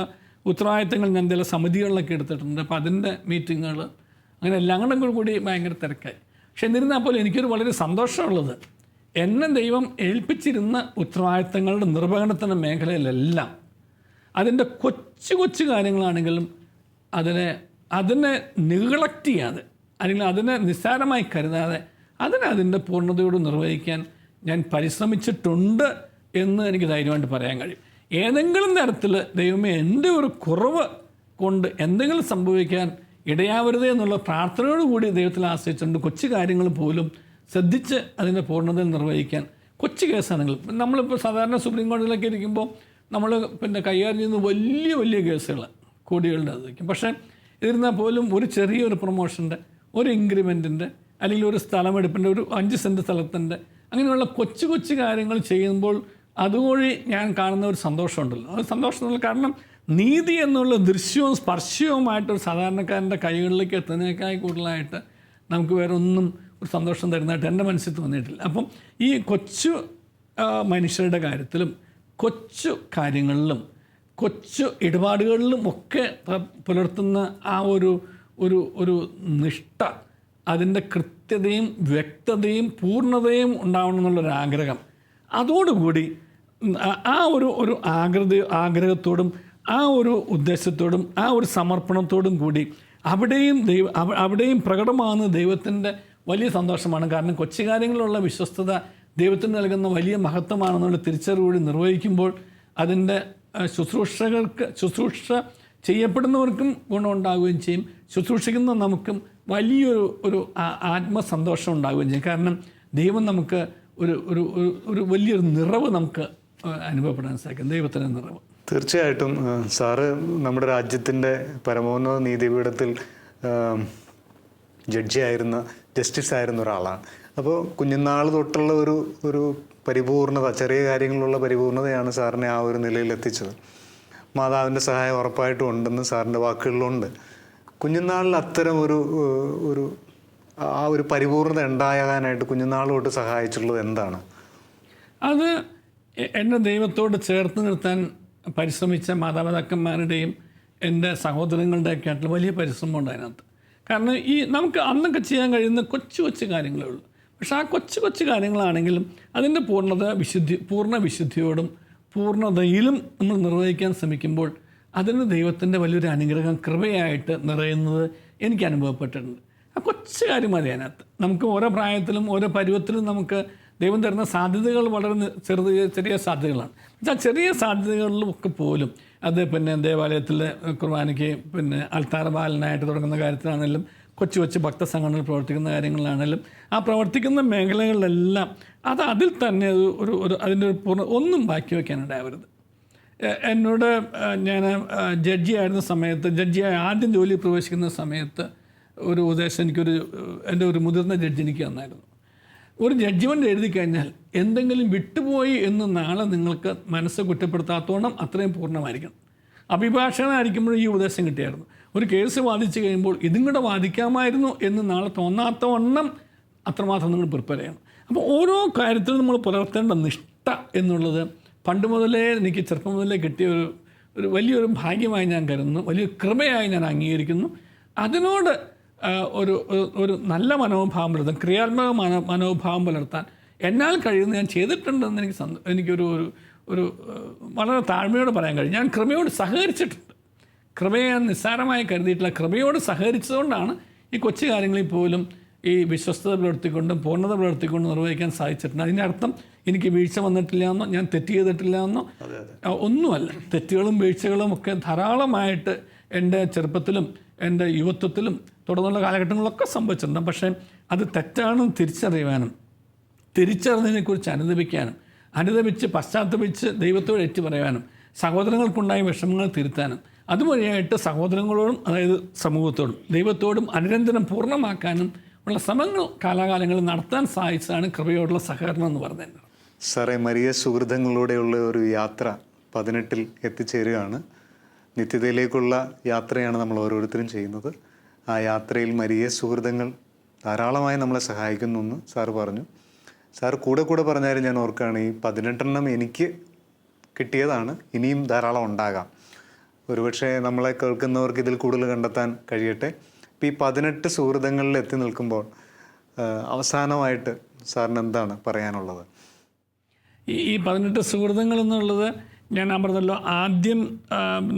ഉത്തരവാദിത്തങ്ങൾ ഞാൻ ചില സമിതികളിലൊക്കെ എടുത്തിട്ടുണ്ട്. അപ്പോൾ അതിൻ്റെ മീറ്റിങ്ങുകൾ അങ്ങനെ എല്ലാം കൂടി ഭയങ്കര തിരക്കായി. പക്ഷെ എന്നിരുന്നാൽ പോലും എനിക്കൊരു വളരെ സന്തോഷമുള്ളത്, എന്നെ ദൈവം ഏൽപ്പിച്ചിരുന്ന ഉത്തരവാദിത്തങ്ങളുടെ നിർവഹണത്തിൻ്റെ മേഖലയിലെല്ലാം അതിൻ്റെ കൊച്ചു കൊച്ചു കാര്യങ്ങളാണെങ്കിലും അതിനെ നിഗ്ലക്റ്റ് ചെയ്യാതെ അല്ലെങ്കിൽ അതിനെ നിസ്സാരമായി കരുതാതെ അതിൻ്റെ പൂർണ്ണതയോട് നിർവഹിക്കാൻ ഞാൻ പരിശ്രമിച്ചിട്ടുണ്ട് എന്ന് എനിക്ക് ധൈര്യമായിട്ട് പറയാൻ കഴിയും. ഏതെങ്കിലും തരത്തിൽ ദൈവമേ എൻ്റെ ഒരു കുറവ് കൊണ്ട് എന്തെങ്കിലും സംഭവിക്കാൻ ഇടയാവരുതേ എന്നുള്ള പ്രാർത്ഥനയോടുകൂടി ദൈവത്തിൽ ആശ്രയിച്ചുകൊണ്ട് കൊച്ചു കാര്യങ്ങൾ പോലും ശ്രദ്ധിച്ച് അതിൻ്റെ പൂർണ്ണതയിൽ നിർവഹിക്കാൻ, കൊച്ചു കേസാണെങ്കിൽ നമ്മളിപ്പോൾ സാധാരണ സുപ്രീം കോടതിയിലൊക്കെ ഇരിക്കുമ്പോൾ നമ്മൾ പിന്നെ കൈകാര്യം ചെയ്യുന്ന വലിയ വലിയ കേസുകൾ കോടികളുടെ അതായിരിക്കും. പക്ഷേ ഇതിരുന്നാൽ പോലും ഒരു ചെറിയൊരു പ്രൊമോഷൻ്റെ, ഒരു ഇൻക്രിമെൻറ്റിൻ്റെ, അല്ലെങ്കിൽ ഒരു സ്ഥലമെടുപ്പിൻ്റെ, ഒരു 5 സെൻറ്റ് സ്ഥലത്തിൻ്റെ, അങ്ങനെയുള്ള കൊച്ചു കൊച്ചു കാര്യങ്ങൾ ചെയ്യുമ്പോൾ അതുവഴി ഞാൻ കാണുന്ന ഒരു സന്തോഷമുണ്ടല്ലോ. അത് സന്തോഷമുള്ള കാരണം നീതി എന്നുള്ള ദൃശ്യവും സ്പർശവുമായിട്ടൊരു സാധാരണക്കാരൻ്റെ കൈകളിലേക്ക് എത്തുന്നതിനേക്കാൾ കൂടുതലായിട്ട് നമുക്ക് വേറെ ഒന്നും ഒരു സന്തോഷം തരുന്നതായിട്ട് എൻ്റെ മനസ്സിൽ തോന്നിയിട്ടില്ല. അപ്പം ഈ കൊച്ചു മനുഷ്യരുടെ കാര്യത്തിലും കൊച്ചു കാര്യങ്ങളിലും കൊച്ചു ഇടപാടുകളിലും ഒക്കെ പുലർത്തുന്ന ആ ഒരു നിഷ്ഠ, അതിൻ്റെ കൃത്യതയും വ്യക്തതയും പൂർണ്ണതയും ഉണ്ടാവണം എന്നുള്ളൊരാഗ്രഹം, അതോടുകൂടി ആ ഒരു ആഗ്രഹത്തോടും ആ ഒരു ഉദ്ദേശത്തോടും ആ ഒരു സമർപ്പണത്തോടും കൂടി അവിടെയും പ്രകടമാകുന്ന ദൈവത്തിൻ്റെ വലിയ സന്തോഷമാണ്. കാരണം കൊച്ചു കാര്യങ്ങളിലുള്ള വിശ്വസ്തത ദൈവത്തിന് നൽകുന്ന വലിയ മഹത്വമാണെന്നുള്ള തിരിച്ചറിവോടെ നിർവഹിക്കുമ്പോൾ അതിൻ്റെ ശുശ്രൂഷ ചെയ്യപ്പെടുന്നവർക്കും ഗുണമുണ്ടാകുകയും ചെയ്യും, ശുശ്രൂഷിക്കുന്ന നമുക്കും വലിയൊരു ആത്മസന്തോഷം ഉണ്ടാകുകയും ചെയ്യും. കാരണം ദൈവം നമുക്ക് ഒരു വലിയൊരു നിറവ് നമുക്ക് അനുഭവപ്പെടാൻ സാധിക്കും, ദൈവത്തിൻ്റെ നിറവ്. തീർച്ചയായിട്ടും സാറ് നമ്മുടെ രാജ്യത്തിൻ്റെ പരമോന്നത നീതിപീഠത്തിൽ ജസ്റ്റിസ് ആയിരുന്ന ഒരാളാണ്. അപ്പോൾ കുഞ്ഞുനാൾ തൊട്ടുള്ള ഒരു പരിപൂർണത, ചെറിയ കാര്യങ്ങളിലുള്ള പരിപൂർണതയാണ് സാറിനെ ആ ഒരു നിലയിൽ എത്തിച്ചത്. മാതാവിൻ്റെ സഹായം ഉറപ്പായിട്ടും ഉണ്ടെന്ന് സാറിൻ്റെ വാക്കുകളിലുണ്ട്. കുഞ്ഞുനാളിൽ അത്തരം ആ ഒരു പരിപൂർണത ഉണ്ടാകാനായിട്ട് കുഞ്ഞുനാൾ തൊട്ട് സഹായിച്ചിട്ടുള്ളത് എന്താണ്? അത് എന്നെ ദൈവത്തോട് ചേർത്ത് നിർത്താൻ പരിശ്രമിച്ച മാതാപിതാക്കന്മാരുടെയും എൻ്റെ സഹോദരങ്ങളുടെയൊക്കെ ആയിട്ടുള്ള വലിയ പരിശ്രമമുണ്ട് അതിനകത്ത്. കാരണം നമുക്ക് അന്നൊക്കെ ചെയ്യാൻ കഴിയുന്ന കൊച്ചു കൊച്ചു കാര്യങ്ങളേ ഉള്ളൂ. പക്ഷെ ആ കൊച്ചു കൊച്ചു കാര്യങ്ങളാണെങ്കിലും അതിൻ്റെ പൂർണ്ണ വിശുദ്ധിയോടും പൂർണ്ണതയിലും നമ്മൾ നിർവഹിക്കാൻ ശ്രമിക്കുമ്പോൾ അതിന് ദൈവത്തിൻ്റെ വലിയൊരു അനുഗ്രഹം കൃപയായിട്ട് നിറയുന്നത് എനിക്ക് അനുഭവപ്പെട്ടിട്ടുണ്ട്. ആ കൊച്ചു കാര്യം മതി അതിനകത്ത്. നമുക്ക് ഓരോ പ്രായത്തിലും ഓരോ പരുവത്തിലും നമുക്ക് ദൈവം തരുന്ന സാധ്യതകൾ വളരെ ചെറിയ സാധ്യതകളാണ്. ആ ചെറിയ സാധ്യതകളിലും ഒക്കെ പോലും അത് പിന്നെ ദേവാലയത്തിൽ കുർബാനയ്ക്ക് പിന്നെ അൽത്താര ബാലനായിട്ട് തുടങ്ങുന്ന കാര്യത്തിലാണെങ്കിലും കൊച്ചു കൊച്ചു ഭക്തസംഘടനകൾ പ്രവർത്തിക്കുന്ന കാര്യങ്ങളിലാണെങ്കിലും ആ പ്രവർത്തിക്കുന്ന മേഖലകളിലെല്ലാം അതിൽ തന്നെ അതിൻ്റെ ഒരു ഒന്നും ബാക്കി വയ്ക്കാനുണ്ടാവരുത്. എന്നോട് ഞാൻ ജഡ്ജിയായിരുന്ന സമയത്ത്, ജഡ്ജിയായി ആദ്യം ജോലിയിൽ പ്രവേശിക്കുന്ന സമയത്ത് ഒരു ഉപദേശം എൻ്റെ ഒരു മുതിർന്ന ജഡ്ജി എനിക്ക് തന്നായിരുന്നു. ഒരു ജഡ്ജ്മെൻ്റ് എഴുതി കഴിഞ്ഞാൽ എന്തെങ്കിലും വിട്ടുപോയി എന്ന് നാളെ നിങ്ങൾക്ക് മനസ്സ് കുറ്റപ്പെടുത്താത്തോണം അത്രയും പൂർണ്ണമായിരിക്കണം. അഭിഭാഷകനായിരിക്കുമ്പോഴും ഈ ഉപദേശം കിട്ടിയായിരുന്നു. ഒരു കേസ് വാദിച്ചു കഴിയുമ്പോൾ ഇതും കൂടെ വാദിക്കാമായിരുന്നു എന്ന് നാളെ തോന്നാത്തവണ്ണം അത്രമാത്രം നിങ്ങൾ പ്രിപ്പയർ ചെയ്യണം. അപ്പോൾ ഓരോ കാര്യത്തിലും നമ്മൾ പുലർത്തേണ്ട നിഷ്ഠ എന്നുള്ളത് പണ്ട് മുതലേ എനിക്ക് ചെറുപ്പം മുതലേ കിട്ടിയ ഒരു വലിയൊരു ഭാഗ്യമായി ഞാൻ കരുതുന്നു, വലിയൊരു കൃപയായി ഞാൻ അംഗീകരിക്കുന്നു. അതിനോട് ഒരു നല്ല മനോഭാവം പുലർത്താൻ, ക്രിയാത്മക മനോഭാവം പുലർത്താൻ എന്നാൽ കഴിയുന്ന ഞാൻ ചെയ്തിട്ടുണ്ടെന്ന് എനിക്കൊരു വളരെ താഴ്മയോട് പറയാൻ കഴിയും. ഞാൻ കൃപയോട് സഹകരിച്ചിട്ടുണ്ട്. കൃപയെ ഞാൻ നിസ്സാരമായി കരുതിയിട്ടില്ല. കൃപയോട് സഹകരിച്ചതുകൊണ്ടാണ് ഈ കൊച്ചു കാര്യങ്ങളിൽ പോലും ഈ വിശ്വസ്തത പുലർത്തിക്കൊണ്ടും പൂർണ്ണത പുലർത്തിക്കൊണ്ടും നിർവഹിക്കാൻ സാധിച്ചിട്ടുണ്ട്. അതിൻ്റെ അർത്ഥം എനിക്ക് വീഴ്ച വന്നിട്ടില്ല എന്നോ ഞാൻ തെറ്റ് ചെയ്തിട്ടില്ല എന്നോ ഒന്നുമല്ല. തെറ്റുകളും വീഴ്ചകളും ഒക്കെ ധാരാളമായിട്ട് എൻ്റെ ചെറുപ്പത്തിലും എൻ്റെ യുവത്വത്തിലും തുടർന്നുള്ള കാലഘട്ടങ്ങളിലൊക്കെ സംഭവിച്ചിട്ടുണ്ട്. പക്ഷേ അത് തെറ്റാണെന്ന് തിരിച്ചറിഞ്ഞതിനെക്കുറിച്ച് അനുദപിച്ച് പശ്ചാത്തപിച്ച് ദൈവത്തോട് ഏറ്റുപറയാനും സഹോദരങ്ങൾക്കുണ്ടായ വിഷമങ്ങൾ തിരുത്താനും അതുവഴിയായിട്ട് സഹോദരങ്ങളോടും, അതായത് സമൂഹത്തോടും ദൈവത്തോടും അനുരഞ്ജനം പൂർണ്ണമാക്കാനും ഉള്ള ശ്രമങ്ങൾ കാലാകാലങ്ങളിൽ നടത്താൻ സാധിച്ചതാണ് കൃപയോടുള്ള സഹകരണം എന്ന് പറഞ്ഞത്. സാറേ, മരിയ സുഹൃതങ്ങളിലൂടെയുള്ള ഒരു യാത്ര 18 എത്തിച്ചേരുകയാണ്. നിത്യതയിലേക്കുള്ള യാത്രയാണ് നമ്മൾ ഓരോരുത്തരും ചെയ്യുന്നത്. ആ യാത്രയിൽ മരിയ സുഹൃതങ്ങൾ ധാരാളമായി നമ്മളെ സഹായിക്കുന്നു എന്ന് സാറ് പറഞ്ഞു. സാർ കൂടെ പറഞ്ഞാലും ഞാൻ ഓർക്കുകയാണ്, ഈ 18 എനിക്ക് കിട്ടിയതാണ്, ഇനിയും ധാരാളം ഉണ്ടാകാം. ഒരുപക്ഷെ നമ്മളെ കേൾക്കുന്നവർക്ക് ഇതിൽ കൂടുതൽ കണ്ടെത്താൻ കഴിയട്ടെ. ഇപ്പോൾ ഈ 18 സുഹൃതങ്ങളിൽ എത്തി നിൽക്കുമ്പോൾ അവസാനമായിട്ട് സാറിന് എന്താണ് പറയാനുള്ളത്? ഈ 18 സുഹൃതങ്ങൾ എന്നുള്ളത് ഞാൻ പറഞ്ഞല്ലോ, ആദ്യം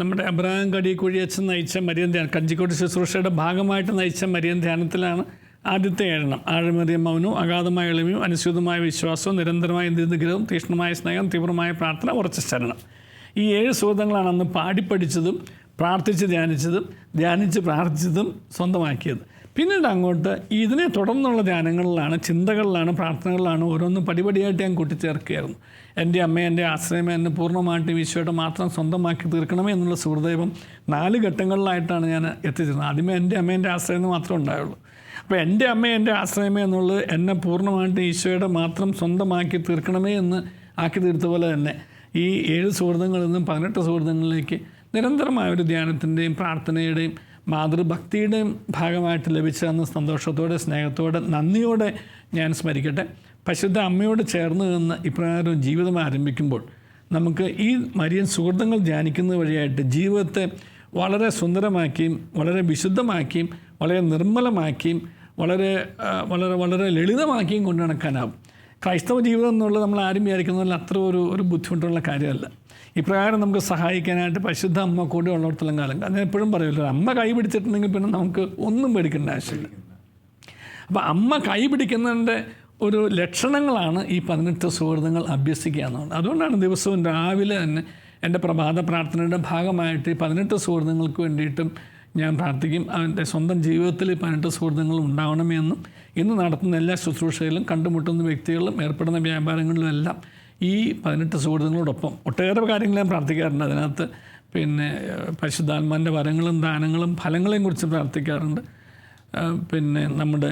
നമ്മുടെ അബ്രഹാം കടിക്കുഴി അച്ഛൻ നയിച്ച മരിയൻ ധ്യാനം, കഞ്ചിക്കോട്ട് ശുശ്രൂഷയുടെ ഭാഗമായിട്ട് നയിച്ച മരിയൻ ധ്യാനത്തിലാണ് ആദ്യത്തെ എണ്ണം. ആഴമേറിയ മൗനവും അഗാധമായ എളിമയും അനുസ്യൂതമായ വിശ്വാസവും നിരന്തരമായ നിഗ്രഹവും തീക്ഷ്ണമായ സ്നേഹം തീവ്രമായ പ്രാർത്ഥന ഉറച്ച ശരണം. ഈ 7 സുഹൃതങ്ങളാണ് അന്ന് പാടിപ്പഠിച്ചതും പ്രാർത്ഥിച്ച് ധ്യാനിച്ചതും ധ്യാനിച്ച് പ്രാർത്ഥിച്ചതും സ്വന്തമാക്കിയത്. പിന്നീട് അങ്ങോട്ട് ഇതിനെ തുടർന്നുള്ള ധ്യാനങ്ങളിലാണ്, ചിന്തകളിലാണ്, പ്രാർത്ഥനകളിലാണ് ഓരോന്നും പടിപടിയായിട്ട് ഞാൻ കൂട്ടിച്ചേർക്കുകയായിരുന്നു. എൻ്റെ അമ്മ, എൻ്റെ ആശ്രയമേ, എന്നെ പൂർണ്ണമായിട്ടും ഈശോയുടെ മാത്രം സ്വന്തമാക്കി തീർക്കണമേ എന്നുള്ള സുഹൃദൈവം 4 ഘട്ടങ്ങളിലായിട്ടാണ് ഞാൻ എത്തിച്ചേർന്നത്. ആദ്യമേ എൻ്റെ അമ്മ, എൻ്റെ ആശ്രയം എന്ന് മാത്രമേ ഉണ്ടായുള്ളൂ. അപ്പോൾ എൻ്റെ അമ്മ, എൻ്റെ ആശ്രയമേ എന്നുള്ളത് എന്നെ പൂർണ്ണമായിട്ടും ഈശോയുടെ മാത്രം സ്വന്തമാക്കി തീർക്കണമേ എന്ന് ആക്കി തീർത്ത പോലെ തന്നെ ഈ 7 സുഹൃതങ്ങളിൽ നിന്നും 18 സുഹൃതങ്ങളിലേക്ക് നിരന്തരമായ ഒരു ധ്യാനത്തിൻ്റെയും പ്രാർത്ഥനയുടെയും മാതൃഭക്തിയുടെയും ഭാഗമായിട്ട് ലഭിച്ചതെന്ന് സന്തോഷത്തോടെ, സ്നേഹത്തോടെ, നന്ദിയോടെ ഞാൻ സ്മരിക്കട്ടെ. പരിശുദ്ധ അമ്മയോട് ചേർന്ന് നിന്ന് ഇപ്രകാരം ജീവിതം ആരംഭിക്കുമ്പോൾ നമുക്ക് ഈ മരിയൻ സുഹൃതങ്ങൾ ധ്യാനിക്കുന്നത് വഴിയായിട്ട് ജീവിതത്തെ വളരെ സുന്ദരമാക്കിയും വളരെ വിശുദ്ധമാക്കിയും വളരെ നിർമ്മലമാക്കിയും വളരെ വളരെ വളരെ ലളിതമാക്കിയും കൊണ്ടു നടക്കാനാവും. ക്രൈസ്തവ ജീവിതം എന്നുള്ളത് നമ്മൾ ആരും വിചാരിക്കുന്നതിൽ അത്ര ഒരു ബുദ്ധിമുട്ടുള്ള കാര്യമല്ല. ഇപ്രകാരം നമുക്ക് സഹായിക്കാനായിട്ട് പരിശുദ്ധ അമ്മ കൂടെ ഉള്ളിടത്തോളം കാലം, ഞാൻ എപ്പോഴും പറയുമല്ലോ, അമ്മ കൈ പിടിച്ചിട്ടുണ്ടെങ്കിൽ പിന്നെ നമുക്ക് ഒന്നും പേടിക്കേണ്ട ആവശ്യമില്ല. അപ്പോൾ അമ്മ കൈ പിടിക്കുന്നതിൻ്റെ ഒരു ലക്ഷണങ്ങളാണ് ഈ 18 സുഹൃതങ്ങൾ അഭ്യസിക്കുക എന്നുള്ളത്. അതുകൊണ്ടാണ് ദിവസവും രാവിലെ തന്നെ എൻ്റെ പ്രഭാത പ്രാർത്ഥനയുടെ ഭാഗമായിട്ട് ഈ 18 സുഹൃതങ്ങൾക്ക് വേണ്ടിയിട്ടും ഞാൻ പ്രാർത്ഥിക്കും. അവൻ്റെ സ്വന്തം ജീവിതത്തിൽ 18 സുഹൃതങ്ങളും ഉണ്ടാവണമെന്നും ഇന്ന് നടത്തുന്ന എല്ലാ ശുശ്രൂഷയിലും കണ്ടുമുട്ടുന്ന വ്യക്തികളും ഏർപ്പെടുന്ന വ്യാപാരങ്ങളിലും എല്ലാം ഈ 18 സുഹൃതങ്ങളോടൊപ്പം ഒട്ടേറെ കാര്യങ്ങൾ ഞാൻ പ്രാർത്ഥിക്കാറുണ്ട്. അതിനകത്ത് പിന്നെ പരിശുദ്ധാത്മാവിൻ്റെ വരങ്ങളും ദാനങ്ങളും ഫലങ്ങളെയും കുറിച്ച് പ്രാർത്ഥിക്കാറുണ്ട്. പിന്നെ നമ്മുടെ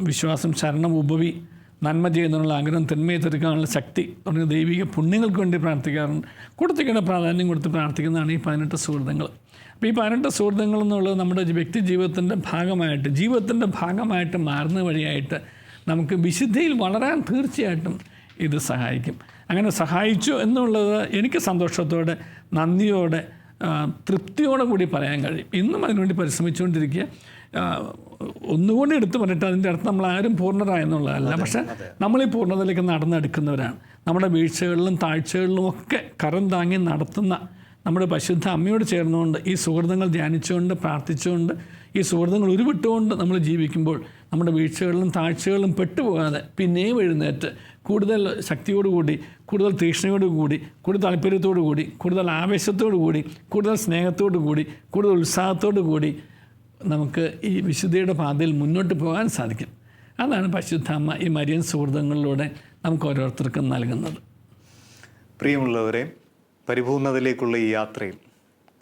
വിശ്വാസം, ശരണം, ഉപവി, നന്മ ചെയ്യുന്നതിനുള്ള ആഗ്രഹം, തിന്മയെ തീർക്കാനുള്ള ശക്തി പറഞ്ഞ ദൈവിക പുണ്യങ്ങൾക്ക് വേണ്ടി പ്രാർത്ഥിക്കാറുണ്ട്. കൊടുത്തിക്കേണ്ട പ്രാധാന്യം കൊടുത്ത് പ്രാർത്ഥിക്കുന്നതാണ് ഈ 18 സുഹൃതങ്ങൾ. അപ്പോൾ ഈ 18 സുഹൃതങ്ങൾ എന്നുള്ളത് നമ്മുടെ വ്യക്തി ജീവിതത്തിൻ്റെ ഭാഗമായിട്ട് മാറുന്ന വഴിയായിട്ട് നമുക്ക് വിശുദ്ധിയിൽ വളരാൻ തീർച്ചയായിട്ടും ഇത് സഹായിക്കും. അങ്ങനെ സഹായിച്ചു എന്നുള്ളത് എനിക്ക് സന്തോഷത്തോടെ, നന്ദിയോടെ, തൃപ്തിയോടെ കൂടി പറയാൻ കഴിയും. ഇന്നും അതിനുവേണ്ടി പരിശ്രമിച്ചുകൊണ്ടിരിക്കുക. ഒന്നുകൂടി എടുത്തു പറഞ്ഞിട്ട് അതിൻ്റെ അർത്ഥം നമ്മളാരും പൂർണ്ണരായെന്നുള്ളതല്ല. പക്ഷേ നമ്മൾ ഈ പൂർണ്ണതയിലേക്ക് നടന്നെടുക്കുന്നവരാണ്. നമ്മുടെ വീഴ്ചകളിലും താഴ്ചകളിലും ഒക്കെ കരം താങ്ങി നടത്തുന്ന നമ്മുടെ പരിശുദ്ധ അമ്മയോട് ചേർന്നുകൊണ്ട് ഈ സുഹൃതങ്ങൾ ധ്യാനിച്ചുകൊണ്ട് പ്രാർത്ഥിച്ചുകൊണ്ട് ഈ സുഹൃതങ്ങൾ ഉരുവിട്ടുകൊണ്ട് നമ്മൾ ജീവിക്കുമ്പോൾ നമ്മുടെ വീഴ്ചകളിലും താഴ്ചകളിലും പെട്ടുപോകാതെ പിന്നെയും എഴുന്നേറ്റ് കൂടുതൽ ശക്തിയോടുകൂടി, കൂടുതൽ തീക്ഷ്ണയോടുകൂടി, കൂടുതൽ താല്പര്യത്തോടു കൂടി, കൂടുതൽ ആവേശത്തോടു കൂടി, കൂടുതൽ സ്നേഹത്തോടു കൂടി, കൂടുതൽ ഉത്സാഹത്തോടു കൂടി നമുക്ക് ഈ വിശുദ്ധിയുടെ പാതയിൽ മുന്നോട്ട് പോകാൻ സാധിക്കും. അതാണ് പരിശുദ്ധ അമ്മ ഈ മരിയൻ സുഹൃതങ്ങളിലൂടെ നമുക്ക് ഓരോരുത്തർക്കും നൽകുന്നത്. പ്രിയമുള്ളവരെ, പരിപൂർണതയിലേക്കുള്ള ഈ യാത്രയിൽ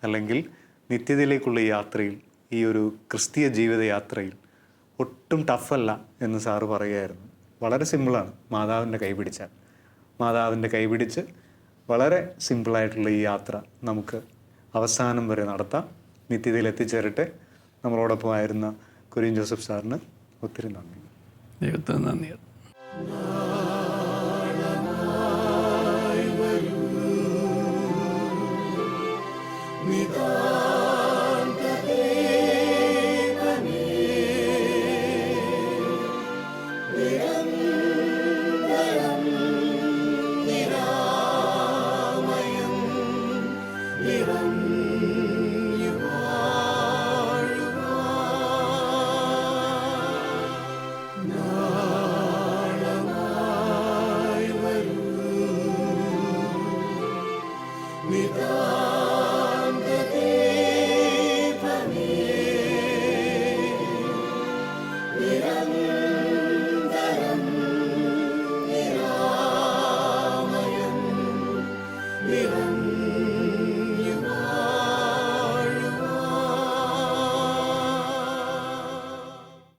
അല്ലെങ്കിൽ നിത്യതയിലേക്കുള്ള ഈ യാത്രയിൽ, ഈ ഒരു ക്രിസ്തീയ ജീവിതയാത്രയിൽ ഒട്ടും ടഫല്ല എന്ന് സാറ് പറയുമായിരുന്നു. വളരെ സിമ്പിളാണ്. മാതാവിൻ്റെ കൈ പിടിച്ച് വളരെ സിമ്പിളായിട്ടുള്ള ഈ യാത്ര നമുക്ക് അവസാനം വരെ നടത്താം. നിത്യതയിൽ എത്തിച്ചേരട്ടെ. നമ്മളോടൊപ്പം ആയിരുന്ന കുര്യൻ ജോസഫ് സാറിന് ഒത്തിരി നന്ദി. ദൈവത്തിന് നന്ദി. നിരന്തരം നിരാമയം